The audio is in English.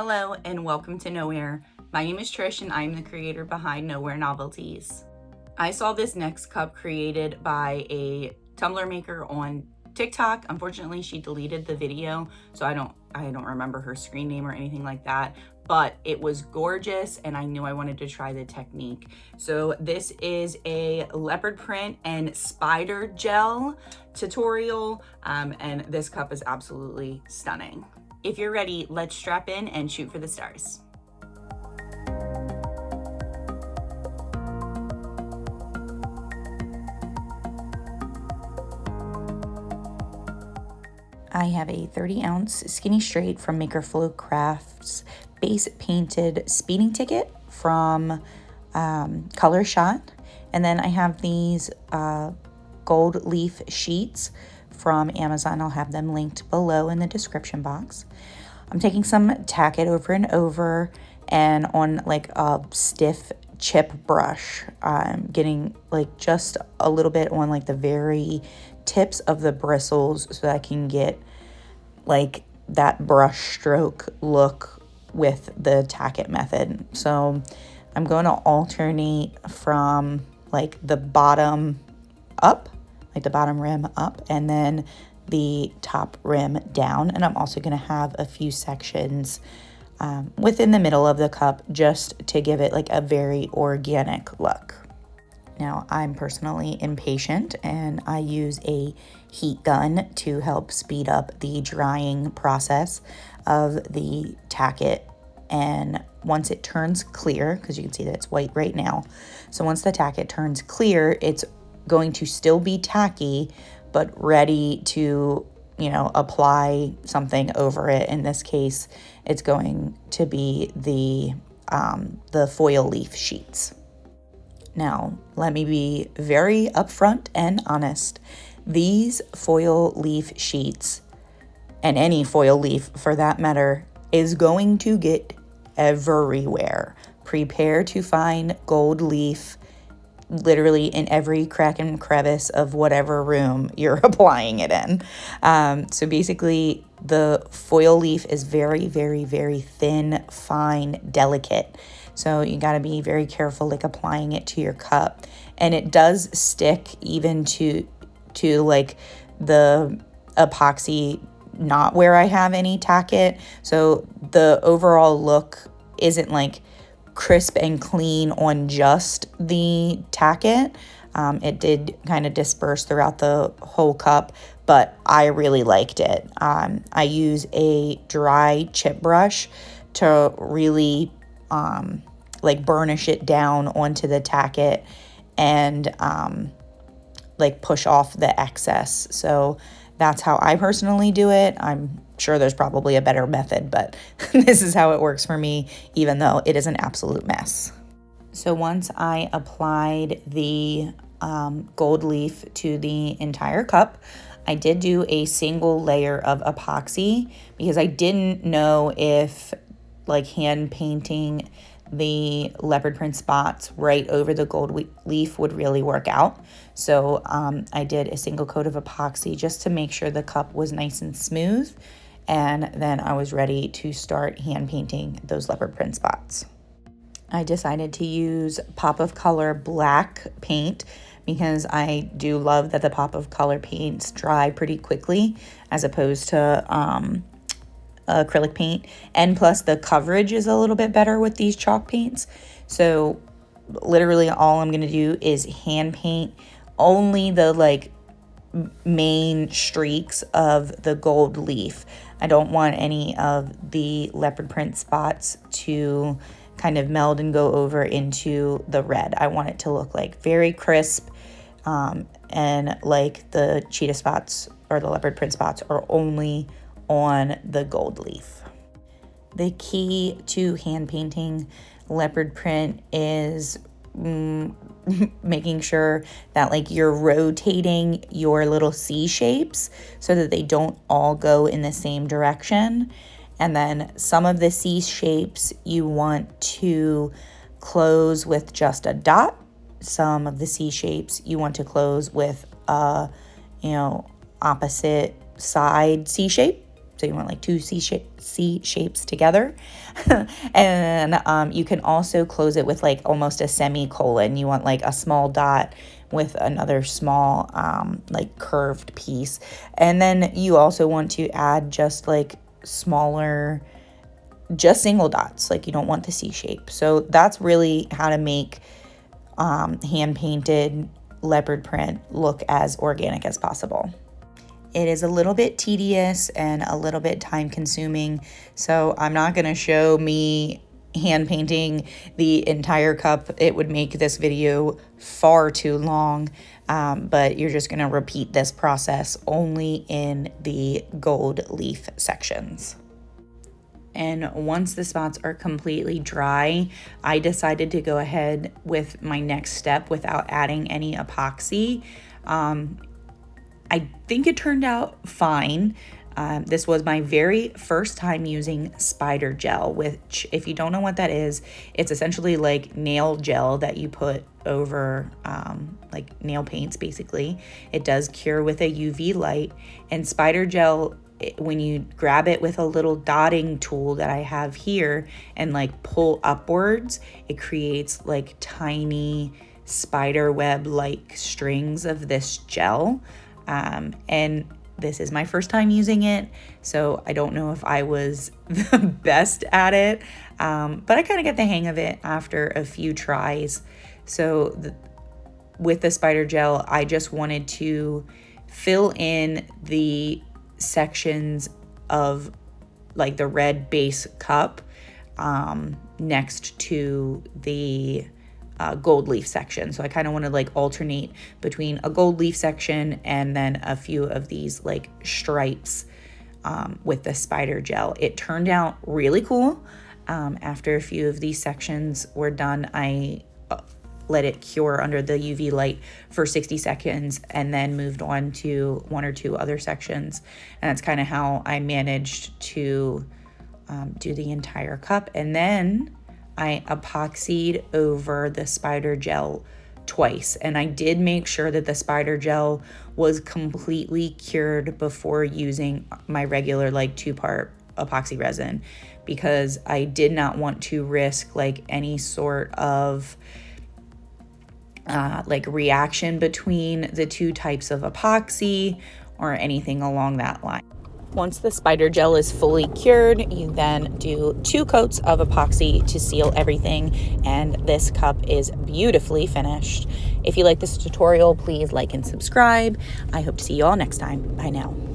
Hello and welcome to Nowhere. My name is Trish and I'm the creator behind Nowhere Novelties. I saw this next cup created by a tumbler maker on TikTok. Unfortunately, she deleted the video, so I don't remember her screen name or anything like that, but it was gorgeous and I knew I wanted to try the technique. So this is a leopard print and spider gel tutorial, and this cup is absolutely stunning. If you're ready, let's strap in and shoot for the stars. I have a 30-ounce skinny straight from Maker Flow Crafts base painted speeding ticket from Color Shot. And then I have these gold leaf sheets from Amazon. I'll have them linked below in the description box. I'm taking some tack it over and over and on like a stiff chip brush. I'm getting like just a little bit on like the very tips of the bristles so that I can get like that brush stroke look with the tack it method. So I'm going to alternate from like the bottom up, like the bottom rim up, and then the top rim down. And I'm also going to have a few sections within the middle of the cup just to give it like a very organic look. Now, I'm personally impatient and I use a heat gun to help speed up the drying process of the tacket. And once it turns clear, because you can see that it's white right now, so once the tacket turns clear, it's going to still be tacky, but ready to, apply something over it. In this case, it's going to be the foil leaf sheets. Now, let me be very upfront and honest. These foil leaf sheets, and any foil leaf for that matter, is going to get everywhere. Prepare to find gold leaf literally in every crack and crevice of whatever room you're applying it in. So basically, the foil leaf is very, very, very thin, fine, delicate. So you got to be very careful like applying it to your cup. And it does stick even to like the epoxy, not where I have any tacket. So the overall look isn't like crisp and clean on just the tacket. It did kind of disperse throughout the whole cup, but I really liked it. I use a dry chip brush to really like burnish it down onto the tacket and like push off the excess. So that's how I personally do it. I'm sure there's probably a better method, but this is how it works for me, even though it is an absolute mess. So once I applied the gold leaf to the entire cup, I did do a single layer of epoxy because I didn't know if like hand painting the leopard print spots right over the gold leaf would really work out. So I did a single coat of epoxy just to make sure the cup was nice and smooth. And then I was ready to start hand painting those leopard print spots. I decided to use Pop of Color black paint because I do love that the Pop of Color paints dry pretty quickly as opposed to acrylic paint, and plus the coverage is a little bit better with these chalk paints. So literally all I'm going to do is hand paint only the like main streaks of the gold leaf. I don't want any of the leopard print spots to kind of meld and go over into the red. I want it to look like very crisp, and like the cheetah spots or the leopard print spots are only on the gold leaf. The key to hand painting leopard print is making sure that like you're rotating your little C shapes so that they don't all go in the same direction. And then some of the C shapes you want to close with just a dot. Some of the C shapes you want to close with a, opposite side C shape. So you want like two C shapes together. And you can also close it with like almost a semicolon. You want like a small dot with another small like curved piece. And then you also want to add just like smaller, just single dots. Like you don't want the C shape. So that's really how to make hand painted leopard print look as organic as possible. It is a little bit tedious and a little bit time consuming, so I'm not going to show me hand painting the entire cup. It would make this video far too long, but you're just going to repeat this process only in the gold leaf sections. And once the spots are completely dry, I decided to go ahead with my next step without adding any epoxy. I think it turned out fine. This was my very first time using spider gel, which, if you don't know what that is, it's essentially like nail gel that you put over like nail paints, basically. It does cure with a UV light. And spider gel, when you grab it with a little dotting tool that I have here and like pull upwards, it creates like tiny spider web like strings of this gel. And this is my first time using it, so I don't know if I was the best at it, but I kind of get the hang of it after a few tries. So with the spider gel, I just wanted to fill in the sections of like the red base cup next to the gold leaf section. So I kind of want to like alternate between a gold leaf section and then a few of these like stripes with the spider gel. It turned out really cool. After a few of these sections were done, I let it cure under the UV light for 60 seconds and then moved on to one or two other sections. And that's kind of how I managed to do the entire cup. And then I epoxied over the spider gel twice, and I did make sure that the spider gel was completely cured before using my regular like 2-part epoxy resin, because I did not want to risk like any sort of like reaction between the two types of epoxy or anything along that line. Once the spider gel is fully cured, you then do 2 coats of epoxy to seal everything, and this cup is beautifully finished. If you like this tutorial, please like and subscribe. I hope to see you all next time. Bye now.